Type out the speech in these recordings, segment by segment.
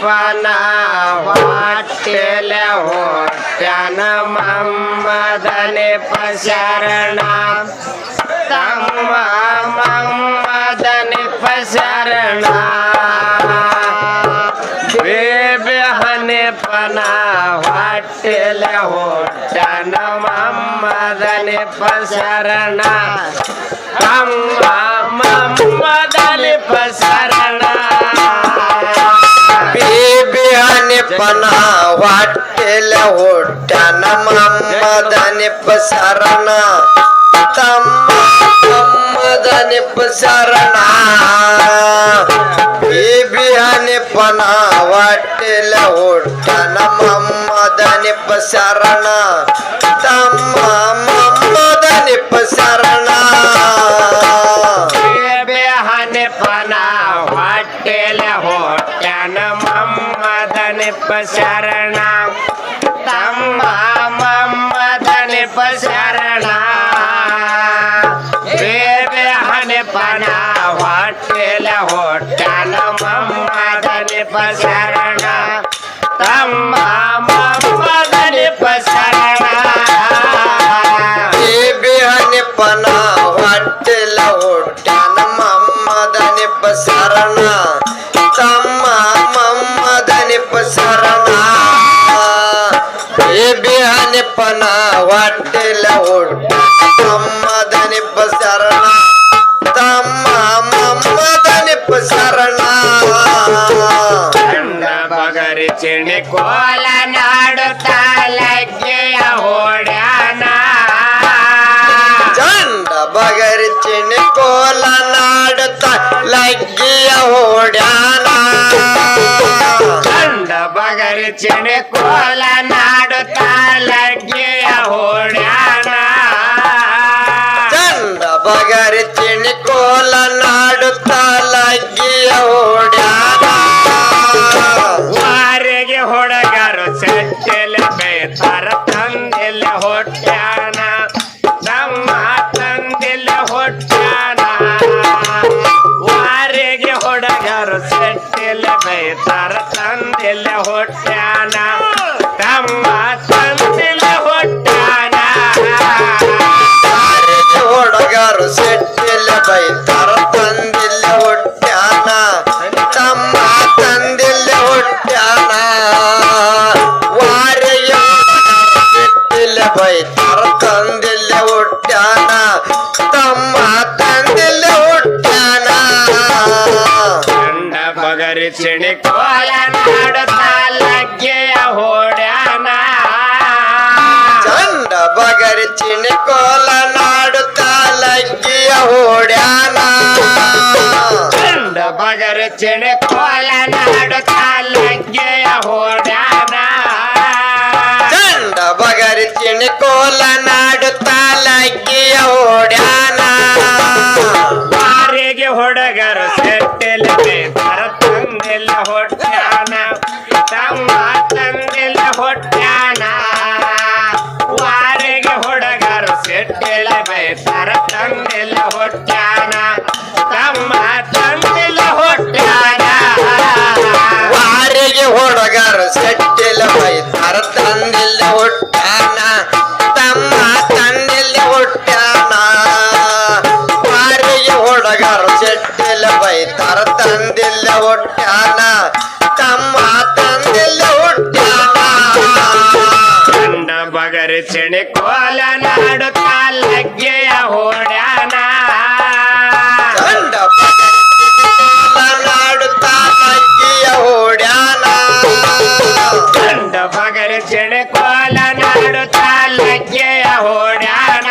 पना वाटेल्या होत्यान मम्मदने पशरणा तम्मा मम्मदने पशरणा बेबेहने पना वाटेल्या होत्यान मम्मदने पशरणा तम्मा मम्मदने पशरणा बेबेहने पना वाटेल्या होत्यान मम्मदने पशरणा तम्मा मम्मदने पशरणा बेबेहने पना वाटेल्या होत्यान मम्मदने पशरणा तम्मा मम्मदने पशरणा बेबेहने पना वाटेल्या होत्यान मम्मदने पशरणा तम्मा मम्मदने पशरणा बेबेहने पना वाटेल्या होत्यान मम्मदने पशरणा तम्मा मम्मदने पशरणा बेबेहने पना वाटेल्या होत्यान मम्मदने पशरणा तम्मा मम्मदने पशरणा बेबेहने पना वाटेल्या होत्यान मम्मदने पशरणा तम्मा मम्मदने पशरणा चंड बगरी चिणी कोला नाडुत्ता लग्ಗೆಯ होड्याना चंड बगरी चिणी कोला नाडुत्ता लग्ಗೆಯ होड्याना चंड बगरी चिणी कोला नाडुत्ता लग्ಗೆಯ होड्याना चंड बगरी चिणी कोला नाडुत्ता लग्ಗೆಯ होड्याना ವಾರೆಗೆ ಹೊಡಗರು ಸೆಟ್ಟೆಲೆ ಬೇತಾರ ತಂದೆಲೆ ಹೊಟ್ಯಾನ ತಮ್ಮ ತಂದೆಲೆ ಹೊಟ್ಯಾನ ವಾರೆಗೆ ಹೊಡಗರು ಸೆಟ್ಟೆಲೆ ಬೇತಾರ ತಂದೆಲೆ ಹೊಟ್ಯಾನ ತಮ್ಮ ತಂದೆಲೆ ಹೊಟ್ಯಾನ ಹುಡುಗರು ಸೆಟ್ಟಿಲ್ಲ ಬೈತಾರ ತಂದಿಲ್ಲ ಹೊಟ್ಯಾನ ತಮ್ಮ ತಂದಿಲ್ಲ ಹೊಟ್ಯಾನ ವಾರೆಯ ಸೆಟ್ಟಿಲ್ಲ ಬೈತಾರ ತಂದಿಲ್ಲ ಹೊಟ್ಯಾನ ತಮ್ಮ ತಂದಿಲ್ಲ ಹೊಟ್ಯಾನ ಚಂಡ ಬಗರಿ ಚಿಣಿ ಕೋಲ ನಾಡುತ್ತಾ ಲಗ್ಗೆಯ ಹೋಡ್ಯಾನ ಚಂಡ ಬಗರಿ ಚಿಣಿ ಕೋಲ ನಾಡುತ್ತಾ ಲಗ್ಗೆಯ ಹೋಡ್ಯಾನ ಚಂಡ ಬಗರಿ ಚಿಣಿ ಕೋಲ ನಾಡುತ್ತಾ ಲಗ್ಗೆಯ ಹೋಡ್ಯಾನ ಚಂಡ ಬಗರಿ ಚಿಣಿ ಕೋಲ ನಾಡುತ್ತಾ ಲಗ್ಗೆಯ ಹೋಡ್ಯಾನ ವಾರಿಗೆ ಹುಡುಗರು ಸೆಟ್ಟೆಲೆ ಬೇತಾರ ತಂದೆಲ್ಲ ಹೊಟ್ಯಾನ ತಮ್ಮ ತಂದೆಲ್ಲ ಹೊಟ್ಯಾನ ವಾರಿಗೆ ಹುಡುಗರು ಸೆಟ್ಟೆಲೆ ಬೇತಾರ ತಂದೆಲ್ಲ ಹೊಟ್ಯಾನ ತಮ್ಮ ತಂದೆಲ್ಲ ಹೊಟ್ಯಾನ ವಾರಿಗೆ ಹುಡುಗರು ಸೆಟ್ಟಿಲ್ಲ ಬೈತಾರ ತಂದಿಲ್ಲ ಹೊಟ್ಯಾನ ತಮ್ಮ ತಂದಿಲ್ಲ ಹೊಟ್ಯಾನ ವಾರಿಗೆ ಹುಡುಗರು ಸೆಟ್ಟಿಲ್ಲ ಬೈತಾರ ತಂದಿಲ್ಲ ಹೊಟ್ಯಾನ ತಮ್ಮ ತಂದಿಲ್ಲ ಹೊಟ್ಯಾನ ಚಂಡ ಬಗರಿ ಚಿಣಿ ಕೋಲ ನಾಡುತ್ತಾ ಲಗ್ಗೆಯ ಹೋಡ್ಯಾನ ಚಂಡ ನಾಡುತ್ತಾ ಲಗ್ಗೆಯ ಹೋಡ್ಯಾನ ಚಂಡ ಬಗರಿ ಚಿಣಿ ಕೋಲ ನಾಡುತ್ತಾ ಲಗ್ಗೆಯ ಹೋಡ್ಯಾನ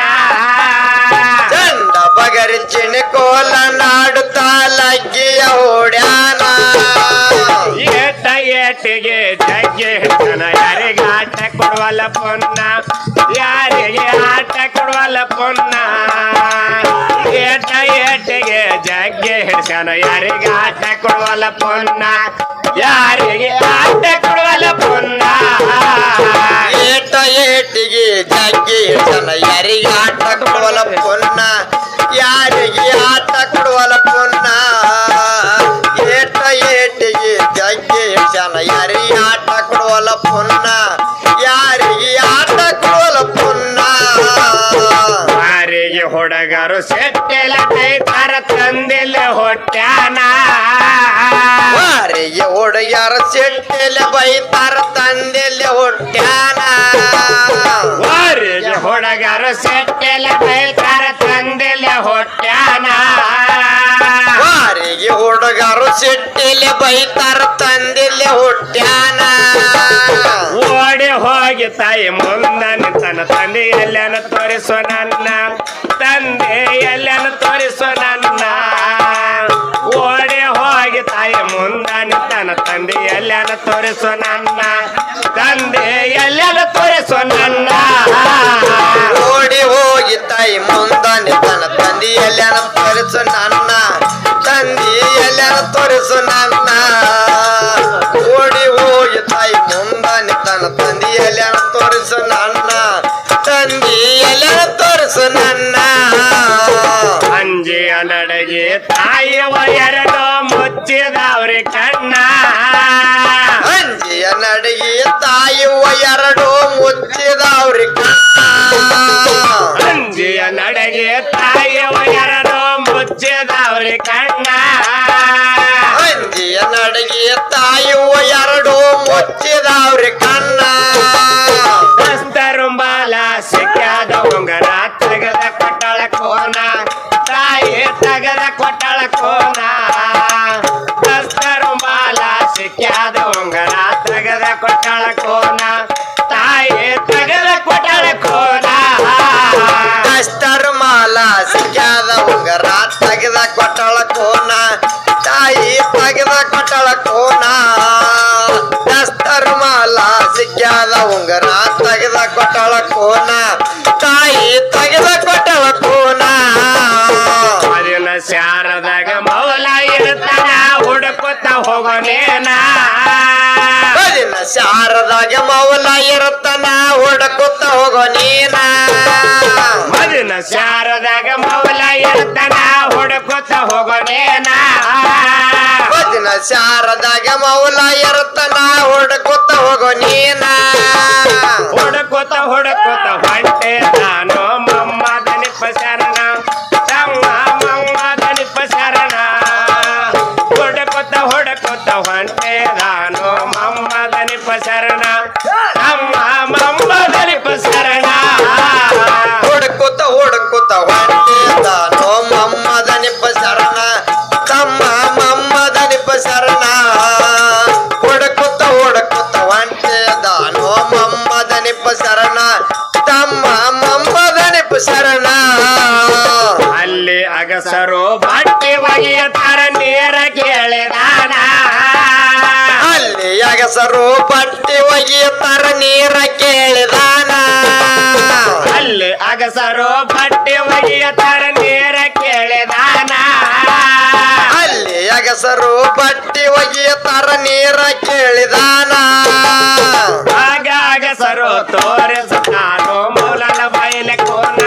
ಚಂಡ ಬಗರಿ ಚಿಣಿ ಕೋಲ ನಾಡುತ್ತಾ ಲಗ್ಗೆಯ ಹೋಡ್ಯಾನ ಏಟ ಏಟಿಗೆ ಜಗ್ಗಿ ಹಿಡ್ತಾನ ಯಾರಿಗೆ ಆಟ ಕೊಡುವಲ್ಲ ಪೊನ್ನ ಯಾರಿಗೆ ಆಟ ಕೊಡುವಲ್ಲ ಪೊನ್ನ ಏಟ ಏಟಿಗೆ ಜಗ್ಗಿ ಹಿಡ್ತಾನ ಯಾರಿಗೆ ಆಟ ಕೊಡುವಲ್ಲ ಪೊನ್ನ ಯಾರಿಗೆ ಆಟ ಕೊಡುವಲ್ಲ ಪೊನ್ನ ಏಟ ಏಟಿಗೆ ಜಗ್ಗಿ ಜನ ಯಾರಿಗೆ ಆಟ ಕೊಡುವಲ್ಲ ಪೊನ್ನ ಯಾರಿಗೆ ಆಟ ಕೊಡುವಲ್ಲ ಪೊನ್ನ ಏಟ ಏಟಿಗೆ ಜಗ್ಗಿ ಜನ ಹುಡುಗರು ಸೆಟ್ಟೆಲ ಕೈತಾರ ತಂದಿಲ್ಲ ಹೊಟ್ಯಾನ ವಾರಿಗೆ ಹುಡುಗ್ಯಾರ ಸೆಟ್ಟೆಲೆ ಬೈತಾರ ತಂದೆಲೆ ಹೊಟ್ಯಾನ ವಾರಿಗೆ ಹುಡುಗರು ಸೆಟ್ಟೆಲ ಕೈತಾರ ತಂದಿಲ್ಲ ಹೊಟ್ಯಾನ ವಾರಿಗೆ ಹುಡುಗರು ಸೆಟ್ಟೆಲೆ ಬೈತಾರ ತಂದೆಲೆ ಹೊಟ್ಯಾನ ಓಡಿ ಹೋಗಿ ತಾಯಿ ಮುಂದ ನಿಂತನ ತಂದೆ ಎಲ್ಲನ ತೋರಿಸೋ ನನ್ನ ತಂದೆ ಎಲ್ಲನ ತೋರಿಸೋ ನನ್ನ ಓಡಿ ಹೋಗಿ ತಾಯಿ ಮುಂದ ನಿಂತನ ತಂದೆ ಎಲ್ಲನ ತೋರಿಸೋ ನನ್ನ ತಂದೆ ಎಲ್ಲನ ತೋರಿಸೋ ನನ್ನ ಓಡಿ ಹೋಗಿ ತಾಯಿ ಮುಂದ ನಿಂತನ ತಂದೆ ಎಲ್ಲನ ತೋರಿಸು ನನ್ನ ತಂದೆ ಎಲ್ಲನ ತೋರಿಸು ನನ್ನ ಓಡಿ ಹೋಗಿ ತಾಯಿ ಮುಂದ ನಿಂತನ ತಂದೆ ಎಲ್ಲನ ತೋರಿಸು ನನ್ನ ತಂದೆ ಎಲ್ಲನ ತೋರಿಸು ನನ್ನ ಅಂಜಿಯ ನಡಗೆ ತಾಯಿವ ಎರಡು ಮುಚ್ಚಿದವ್ರಿ ಕಣ್ಣ ಅಂಜಿಯ ನಡಿಗೆ ತಾಯಿವ ಎರಡು ಮುಚ್ಚಿದವ್ರಿ ಅಂಜಿಯ ನಡಗೆ ತಾಯಿವ ಎರಡು ಮುಚ್ಚಿದವ್ರಿ ಕಣ್ಣ ಅಂಜಿಯ ನಡಿಗೆ ತಾಯಿವ ಎರಡು ಮುಚ್ಚಿದವ್ರಿ ಕಣ್ಣ ಕಸ್ತರುಂಬಾಲ ಸಿಕ್ಕಾದ ಉಂಗರ ತೆಗೆದ ಕೊಟ್ಟಳ ಕೋನ ತಾಯಿ ತೆಗೆದ ಕೊಟ್ಟಳ ಕೋನ ಕಸ್ತರುಂಬಾಲ ಸಿಕ್ಕಾದ ಉಂಗರ ತೆಗೆದ ಕೊಟ್ಟಳ ಕೋನ ತಾಯಿ ತೆಗೆದ ಕೊಟ್ಟಳ ಕೋನ ಕಷ್ಟರು ಮಾಲ ಸಿಕ್ಕಾದ ಉಂಗರ ತೆಗೆದ ಕೊಟ್ಟಳ ಕೋನ ತಾಯಿ ತೆಗೆದ ಕೊಟ್ಟಳ ಕೋನ ಕಷ್ಟರು ಮಾಲ ಸಿಕ್ಕಾದ ಉಂಗರ ತೆಗೆದ ಕೊಟ್ಟಳ ಕೋನ ತಾಯಿ ತೆಗೆದ ಕೊಟ್ಟಳ ಕೋನ ಅದಿನ ಶಾರದಾಗ ಮೌಲ ಇರ್ತಾನ ಹುಡುಕುತ್ತ ಹೋಗೋನೇನ ಅದಿನ ಶಾರದಾಗ ಮೌಲ ಇರುತ್ತನ ಹುಡುಕುತ್ತ ಹೋಗೋ ನೀನ ಮದಿನ ಶಾರದಾಗ ಮೌಲ ಇರ್ತಾನ ಹುಡುಕುತ್ತ ಹೋಗೋನೇನ ಅದಿನ ಶಾರದಾಗ ಮೌಲ ಇರುತ್ತನ ಹುಡುಕುತ್ತ ಹೋಗೋ ನೀನ ಹುಡುಕುತ್ತ ಹುಡುಕುತ್ತ ಹೊಂಟೆ ನಾನು ಮಮ್ಮದನಿಪ್ಪ ಶರಣ ತಮ್ಮ ಮಮ್ಮದನಿಪ್ಪ ಶರಣ ಹುಡುಕುತ್ತ ಹುಡುಕುತ್ತ ಹೊಂಟೆ ನಾನು ಮಮ್ಮದನಿಪ್ಪ ಶರಣ ತಮ್ಮ ಮಮ್ಮದನಿಪ್ಪ ಶರಣ ಹುಡುಕುತ್ತ ಹುಡುಕುತ್ತ ಹೊಂಟೆ ತಾನೋ ಮಮ್ಮದ ನಿಪ್ಪ ಶರಣ ತಮ್ಮ ಮಮ್ಮದ ನಿಪ್ಪ ಶರಣ ಹುಡುಕುತ್ತ ಹುಡುಕುತ್ತ ಹೊಂಟೆ ತಾನೋ ಮಮ್ಮದ ನಿಪ್ಪ ಶರಣ ತಮ್ಮ ಮಮ್ಮದ ನಿಪ್ಪ ಶರಣ ಅಲ್ಲಿ ಅಗಸರು ಬಟ್ಟೆ ಒಗೆಯುತ್ತಾರ ನೀರ ಕೇಳಿದಾನ ಅಲ್ಲಿ ಅಗಸರು ಬಟ್ಟೆ ಒಗೆಯುತ್ತಾರ ನೀರ ಕೇಳಿದಾನ ಅಲ್ಲಿ ಅಗಸರು ಬಟ್ಟೆ ಒಗೆಯುತ್ತಾರ ನೀರ ಕೇಳಿದಾನ ಅಲ್ಲಿ ಅಗಸರು ಬಟ್ಟೆ ಒಗೆಯುತ್ತಾರ ನೀರ ಕೇಳಿದಾನ ಆಗ ಅಗಸರು ತೋರಿಸುತ್ತಾನು ಮೌಲನ ಬಯಲೆ ಕೋನ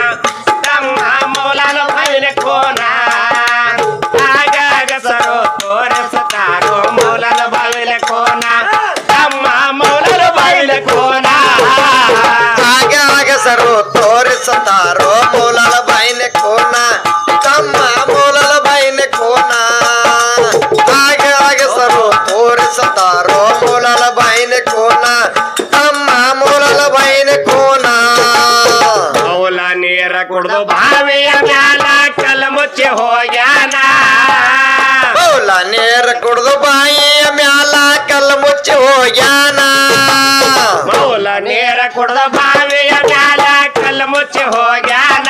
ತಮ್ಮ ಮೌಲನ ಬಯಲೆ ಕೋನ ಆಗ ಅಗಸರು ತೋರಿಸುತ್ತಾನು ಮೌಲನ ಬಯಲೆ ಕೋನ ತಮ್ಮ ಮೌಲನ ಬಯಲೆ ಕೋನ ಆಗ ಅಗಸರು ತೋರಿಸುತ್ತಾರೋ ಮೂಲಲ ಬೈನೆ ಕೋನ ತಮ್ಮ ಮೂಲಲ ಬೈನೆ ಕೋನ ಆಗ ಅಗಸರು ತೋರಿಸುತ್ತಾರೋ ಮೂಲಲ ಬೈನೆ ಕೋನ ತಮ್ಮ ಮೂಲಲ ಬೈನೆ ಕೋನ ಮೌಲ ನೀರ ಕುಡ್ದು ಬಾವಿಯ ಮ್ಯಾಲ ಕಲ್ಲ ಮುಚ್ಚಿ ಹೋಗ್ಯಾನ ಮೌಲ ನೇರ ಕುಡ್ದು ಬಾಯಿಯ ಮ್ಯಾಲ ಕಲ್ಲ ಮುಚ್ಚಿ ಹೋಗ್ಯಾನ ಮೌಲ ನೀರ ಕುಡ್ದು ಬಾವಿಯ ಮ್ಯಾಲ ಕಲ್ಲ ಮುಚ್ಚಿ ಹೋಗ್ಯಾನ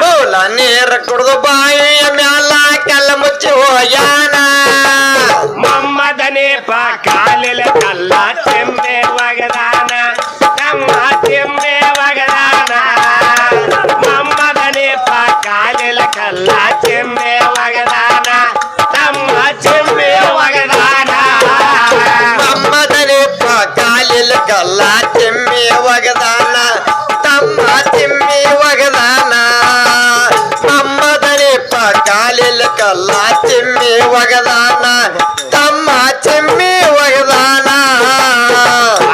ಮೌಲ ನೇರ ಕುಡ್ದು ಬಾಯಿಯ ಮ್ಯಾಲ ಕಲ್ಲ ಮುಚ್ಚಿ ಹೋಗ್ಯಾನ ಮಮ್ಮದನೇಪ ಕಾಲಿಲ ಕಲ್ಲ ಚೆಮ್ಮೆ ಒಗದಾನ ತಮ್ಮ ಚೆಮ್ಮೆ ಒಗದಾನ ಮಮ್ಮದನೇಪ ಕಾಲಿಲ ಕಲ್ಲ ಚೆಮ್ಮೆ ಒಗದಾನ ತಮ್ಮ ಚೆಮ್ಮೆ ಒಗದಾನ ಮಮ್ಮದನಿಪ್ಪ ಕಾಲಿಲ ಕಲ್ಲ ಚೆಮ್ಮೆ ಒಗದಾನ ತಮ್ಮ ಚೆಮ್ಮೆ ಒಗದಾನ ಮಮ್ಮದನಿಪ್ಪ ಕಾಲಿಲ ಕಲ್ಲ ಚೆಮ್ಮೆ ಒಗದಾನ ತಮ್ಮ ಚೆಮ್ಮೆ ಒಗದಾನ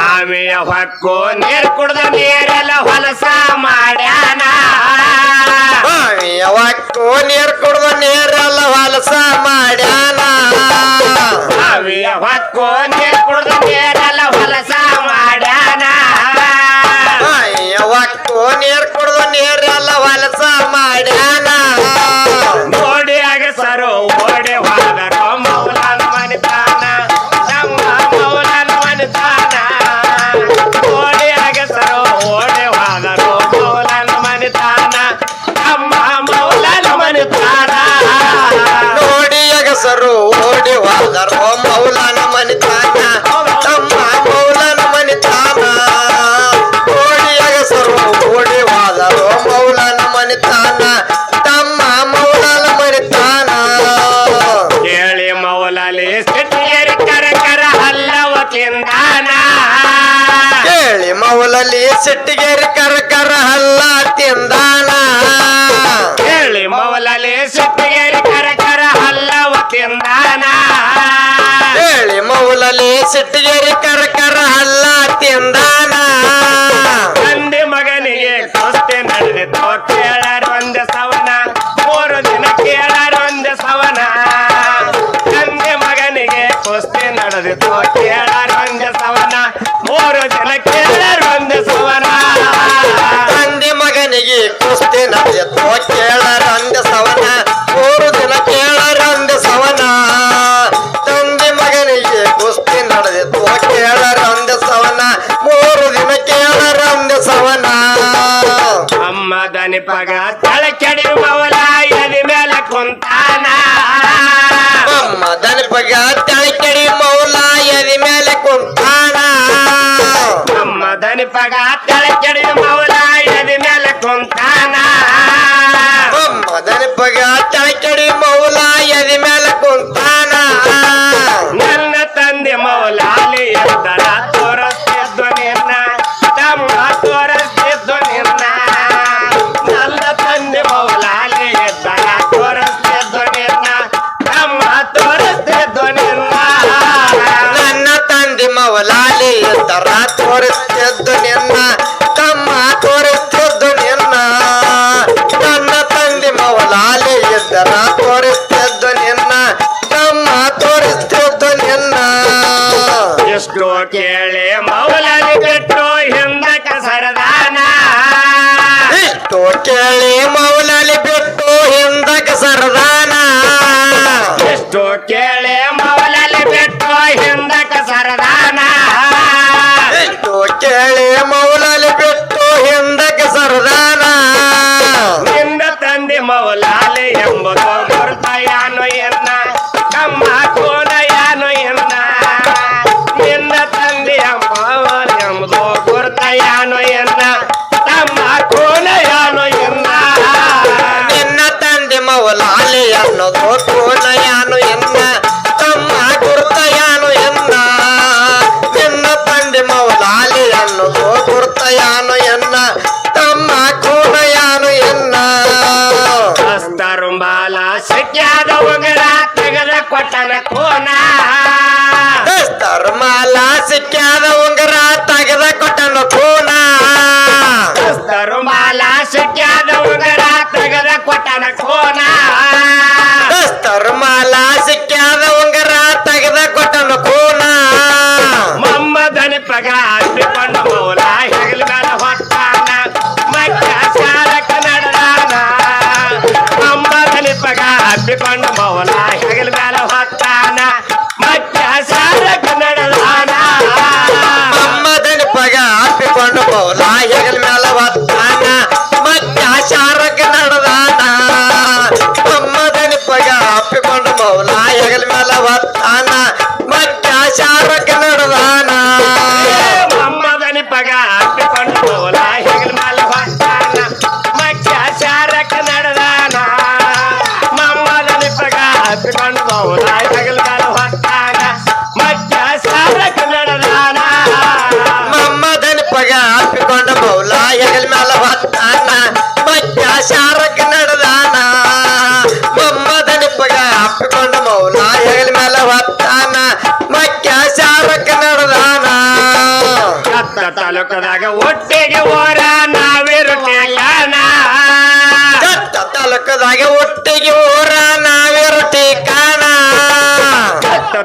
ಆಮೆಯ ಹೊಕ್ಕು ನೀರ್ ಕುಡ್ದ ನೀರೆಲ್ಲ ಹೊಲಸ ಮಾಡ್ಯಾನ ಹೊಲಸ ಮಾಡ್ಯಾನ ಬಾವಿಯ ಹೊಕ್ಕು ನೀರ್ ಕುಡ್ದು ನೀರೆಲ್ಲ ಹೊಲಸ ಮಾಡ್ಯಾನ ಒಕ್ಕು ನೀರ್ ಕುಡ್ದು ನೀರೆಲ್ಲ ಹೊಲಸ ಮಾಡ್ಯಾನ ನೋಡಿ ಅಗಸರು ಓಡಿ ಹೋದರು ಮೌಲನ ಮನಿತಾನ ನಮ್ಮ ಮೌಲನ ಮನಿತಾನ ನೋಡಿ ಅಗಸರು ಓಡಿ ಹೋದರು ಮೌಲನ ಮನಿತಾನ ನಮ್ಮ ಮೌಲನ ಮನಿತಾನ ನೋಡಿ ಅಗಸರು ಓಡಿ ಹೋದರು ಮೌಲನ ಮನಿತಾನ ತಮ್ಮ ಮೌಲನ ಮನಿತಾನ ನೋಡಿ ಅಗಸರು ಓಡಿ ಹೋದರು ಮೌಲನ ಮನಿತಾನ ತಮ್ಮ ಮೌಲನ ಮನಿತಾನ ಕೇಳಿ ಮೌಲಲಿ ಸಿಟ್ಟಿಗೆರಿ ಕರ ಹಲ್ಲವ ತಿಂದಾನ ಕೇಳಿ ಮೌಲಲಿ ಸಿಟ್ಟಿಗೆರಿ ಕರ ಹಲ್ಲ ತಿಂದಾನ ಕೇಳಿ ಮೌಲಲಿ ಸಿಟ್ಟಿಗೆರಿ ಕರ ಹಲ್ಲವ ತಿಂದಾನ ಹೇಳಿ ಮೌಲಲಿ ಸಿಟ್ಟಿಗೆರಿ ಕರ ಹಲ್ಲ ತಿಂದಾನ ತಂದೆ ಮಗನಿಗೆ ಕುಸ್ತಿ ನಡೆದಿತ್ತು ಕೇಳಾರು ಒಂದೇ ಸವನ 3 ದಿನ ಕೇಳಾರು ಒಂದೇ ಸವನ ತಂದೆ ಮಗನಿಗೆ ಕುಸ್ತಿ ನಡೆದಿತ್ತು ಕೇಳಾರು ಒಂದೇ ಸವನ 3 ದಿನ ಕೇಳಾರು ಒಂದೇ ಸವನ ತಂದೆ ಮಗನಿಗೆ ಕುಸ್ತಿ ನಡೆದಿತ್ತು ಕೇಳರ ಅಂದ ಸವನ 3 ದಿನ ಕೇಳರ ಅಂದ ಸವನ ತಂದೆ ಮಗನಿಗೆ ಕುಸ್ತಿ ನಡೆದಿತ್ತು ಕೇಳರ ಅಂದ ಸವನ 3 ದಿನ ಕೇಳರ ಅಂದ ಸವನ ಅಮ್ಮ ದನಿಪಗ ತಳಕೆಡಿ ಮೌಲ ಎದಿ ಮೇಲೆ ಕುಂತಾನ ಅಮ್ಮ ದನಪಗ ತಳಕಡಿ ಮೌಲ ಎದಿ ಮೇಲೆ ಕುಂತಾನ ಅಮ್ಮ ದನಿಪಗ ತಳಕೆಡಿ ಮೌಲ ಎದಿ ಮೇಲೆ ಕುಂತಾನ ಅಮ್ಮ ದನಪಗ ತಳಕಡಿ ಮೌಲ ಎದಿ ಮೇಲೆ ಕುಂತಾನ ನನ್ನ ತಂದೆ ಮೌಲಾಲಿ ಎದ್ದರ ತೋರಿಸ್ತಿದ್ದು ನಿನ್ನ ತಮ್ಮ ತೋರಿಸ್ತಿದ್ದು ನಿನ್ನ ನನ್ನ ತಂದೆ ಮೌಲಾಲಿ ಎದ್ದರ ತೋರಿಸ್ತಿದ್ದು ನಿನ್ನ ತಮ್ಮ ತೋರಿಸ್ತಿದ್ದು ನಿನ್ನ ನನ್ನ ತಂದೆ ಮೌಲಾಲಿ ಎದ್ದರ ತೋರಿಸ್ತಿದ್ದು ನಿನ್ನ ತಮ್ಮ ತೋರಿಸ್ತಿದ್ದು ನಿನ್ನ ನನ್ನ ತಂದೆ ಮೌಲಾಲಿ ಎದ್ದರ ತೋರಿಸ್ತಿದ್ದು ನಿನ್ನ ತಮ್ಮ ತೋರಿಸ್ತಿದ್ದು ನಿನ್ನ ಎಷ್ಟು ಕೇಳಿ ಮೌಲಾಲಿ ಬಿಟ್ಟು ಹಿಂದಕ್ಕೆ ಸರದಾನ ಇಷ್ಟು ಕೇಳಿ ಮೌಲಾಲಿ ಬಿಟ್ಟು ಹಿಂದಕ್ಕೆ ಸರದಾನ ಎಷ್ಟು ಕೇಳಿ ಮೌಲಾಲಿ ಬಿಟ್ಟು ಹಿಂದಕ್ಕೆ ಸರದಾನ ಇಷ್ಟು ಕೇಳಿ ಮೌಲಾಲಿ ಬಿಟ್ಟು ಹಿಂದಕ್ಕೆ ಸರದಾನ ನಿನ್ನ ತಂದೆ ಮೌಲಾಲಿ ಎಂಬುದು ಗುರುತಯಾನು ಎನ್ನ ತಮ್ಮ ಕೋನಯಾನು ಎನ್ನ ನಿನ್ನ ತಂದೆಯ ಮೌಲ ಎಂಬುದು ಗುರುತಯಾನು ಎನ್ನ ತಮ್ಮ ಕೋನಯಾನು ಎನ್ನ ನಿನ್ನ ತಂದೆ ಮೌಲಾಲಿ ಅನ್ನೋದು ಕೋನಯಾನು ಎನ್ನ ತಮ್ಮ ಗುರುತಯಾನು ಎನ್ನ ನಿನ್ನ ತಂದೆ ಮೌಲಾಲಿ ಅನ್ನೋದು ಗುರುತಯಾನು ಎನ್ನ ತಮ್ಮ ಕೋನಯಾನು ಎನ್ನ ಹಸ್ತರುಂಬಾಲ ಸಿಕ್ಕ್ಯಾದ ಉಂಗುರ ತೆಗೆದ ಕೊಟ್ಟನ ಕೋನ ಧರ್ಮಾಲ ಸಿಕ್ಕ್ಯಾದ ಉಂಗುರ ತೆಗೆದ ಕೊಟ್ಟನು ಕೋನ ಹಸ್ತರುಂಬಾಲ ಸಿಕ್ಕ್ಯಾದ ಉಂಗುರ ತೆಗೆದ ಕೊಟ್ಟನ ಕೋನ ಧರ್ಮಾಲ ಸಿಕ್ಕ್ಯಾದ ಉಂಗುರ ತೆಗೆದ ಕೊಟ್ಟನು ಕೋನ ಮೊಮ್ಮದನಿಪಗ ಹತ್ತಿಕೊಂಡು ಮೌಲ ಹೆಗಲ ಮೇಲೆ ಹೊತ್ತಾನ ಮಕ್ಕ ಶಾಲಕ ನಡೆದಾನ ಮೊಮ್ಮದನಿಪಗ ಹತ್ತಿಕೊಂಡು ಮೌಲ ಹೆಗಲ ಮೇಲೆ ಹೊತ್ತಾನ ಮಕ್ಕ ಶಾಲಕ ನಡೆದಾನ ಅಮ್ಮದನ ಪಗ ಹಾಕಿಕೊಂಡು ಮೌಲ ಹೆಗಲ ಮೇಲೆ ಹೊತ್ತಾನ ಮತ್ತ ಶಾರಕ ನಡೆದಾನ ಅಮ್ಮದನ ಪಗ ಹಾಕಿಕೊಂಡು ಮೌಲ ಹೆಗಲ ಮೇಲೆ ಹೊತ್ತಾನ ಮತ್ತ ಶಾರಕ ನಡೆದಾನ ಮೊಮ್ಮದನಿಪಗ ಹತ್ತಿಕೊಂಡು ಮೌಲ ಹೆಗಲ ಮೇಲೆ ಹೊತ್ತಾನ ಮಕ್ಕ ಶಾರಕ ನಡೆದಾನ ಮೊಮ್ಮದನಿಪಗ ಹತ್ತಿಕೊಂಡು ಮೌಲ ಹೆಗಲ ಮೇಲೆ ಹೊತ್ತಾನ ಮಕ್ಕ ಶಾರಕ ನಡೆದಾನ ಮಮ್ಮದನ ಪಗ ಹಾಕಿಕೊಂಡು ಮೌಲ ಹೆಗಲ ಮೇಲೆ ಹೊತ್ತಾನ ಮತ್ತ ಶಾರಕ ನಡೆದಾನ ಮಮ್ಮದನ ಪಗ ಹಾಕಿಕೊಂಡು ಮೌಲ ಹೆಗಲ ಮೇಲೆ ಹೊತ್ತಾನ ಮತ್ತ ಶಾರಕ ನಡೆದಾನ ಕತ್ತ ತಾಲೂಕದಾಗ ಒಟ್ಟಿಗೆ ಓರ ನಾವಿರುತ್ತೇನ ಕಟ್ಟ ತಾಲೂಕದಾಗ ಒಟ್ಟಿಗೆ ಊರ ನಾವಿರುತ್ತಿ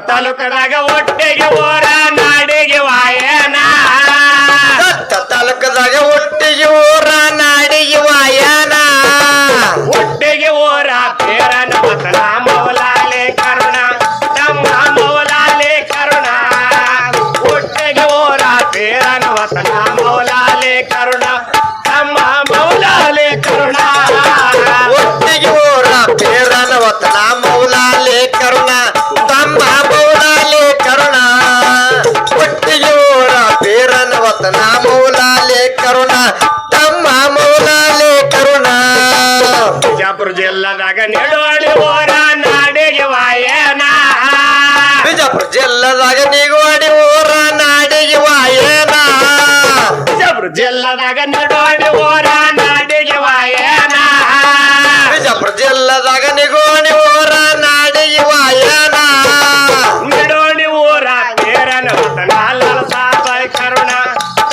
ತಾಲೂಕದಾಗ ಒಟ್ಟಿಗೆ ಊರ ನಾಡಿಗೆ ವಾಯನ ತಾಲೂಕದಾಗ ಒಟ್ಟಿಗೆ ಊರ ನಾಡಿಗೆ ವಾಯನ ಒಟ್ಟಿಗೆ ಊರ ಪೇರನ ವತನ ಮೌಲಾಲೆ ಕರುಣ ತಮ್ಮ ಮೌಲಾಲೆ ಕರುಣ ಒಟ್ಟಿಗೆ ಊರ ಪೇರನ ವತನ ಮೌಲಾಲೆ ಕರುಣ ತಮ್ಮ ಮೌಲಾಲೆ ಕರುಣ ಒಟ್ಟಿಗೆ ಊರ ಪೇರನ ವತನ ಮೌಲಾಲೆ ಕರುಣ ತಮ್ಮ ಮೌಲಾಲೆ ಕರುಣ ಒಟ್ಟಿಗೆ ಊರ ಪೇರನ ವತನ ಮೌಲಾಲೆ ಕರುಣ ತಮ್ಮ ಮೌಲಾಲೆ ಕರುಣ ಬಿಜಾಪುರ ಜಿಲ್ಲಾದಾಗ ನೆಡುವಳಿ ಊರ ನಾಡಿಗೆ ವಾಯನ ಬಿಜಾಪುರ ಜಿಲ್ಲಾದಾಗ ನಿಗುವಡಿ ಊರ ನಾಡಿಗೆ ವಾಯನ ಬಿಜಾಪುರ ಜಿಲ್ಲಾದಾಗ ನೆಡುವಳಿ ಊರ ನಾಡಿಗೆ ವಾಯನ ಬಿಜಾಪುರ ಜಿಲ್ಲಾದಾಗ ನಿಗುವಡಿ ಊರ ನಾಡಿಗೆ ವಾಯನ ನೆಡುವಳಿ ಊರ ಪೇರನ ವತನ ಲಾಲ್ ಸಾಬಲ್ ಕರುಣ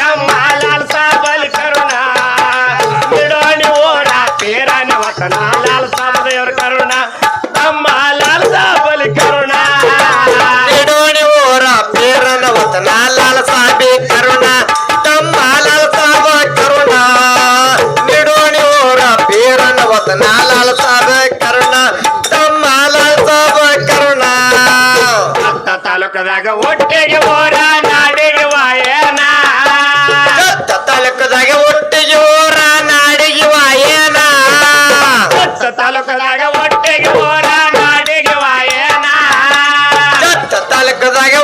ತಮ್ಮ ಲಾಲ್ ಸಾಬಲ್ ಕರುಣ ನೆಡುವಳಿ ಊರ ಪೇರನ ವತನ ಲಾಲ್ ಸಾಬದೇವ್ರ ಕರುಣ ತಮ್ಮ ಲಾಲ್ ಸಾಬಲ್ ಕರುಣ ನಿಡೋಣಿ ಊರ ಪೇರನ ವತನ ಲಾಲ್ ಸಾಬಿ ಕರುಣ ತಮ್ಮ ಲಾಲ್ ಸಾಬ ಕರುಣ ನಿಡೋಣಿ ಊರ ಪೇರನ ವತನ ಲಾಲ್ ಸಾಬ ಕರುಣ ತಮ್ಮ ಲಾಲ್ ಸಾಬ ಕರುಣ ಹತ್ತ ತಾಲೂಕದಾಗ ಒಟ್ಟಿಗೆ ಊರ ನಾಡಿಗೆ ವಾಯನ ತಾಲೂಕದಾಗ ಒಟ್ಟಿಗೆ ಊರ ನಾಡಿಗೆ ವಾಯನ ಹತ್ತ ತಾಲೂಕದಾಗ ಒಟ್ಟಿಗೆ ಊರ ನಾಡಿಗೆ ವಾಯನ ತಾಲೂಕದಾಗ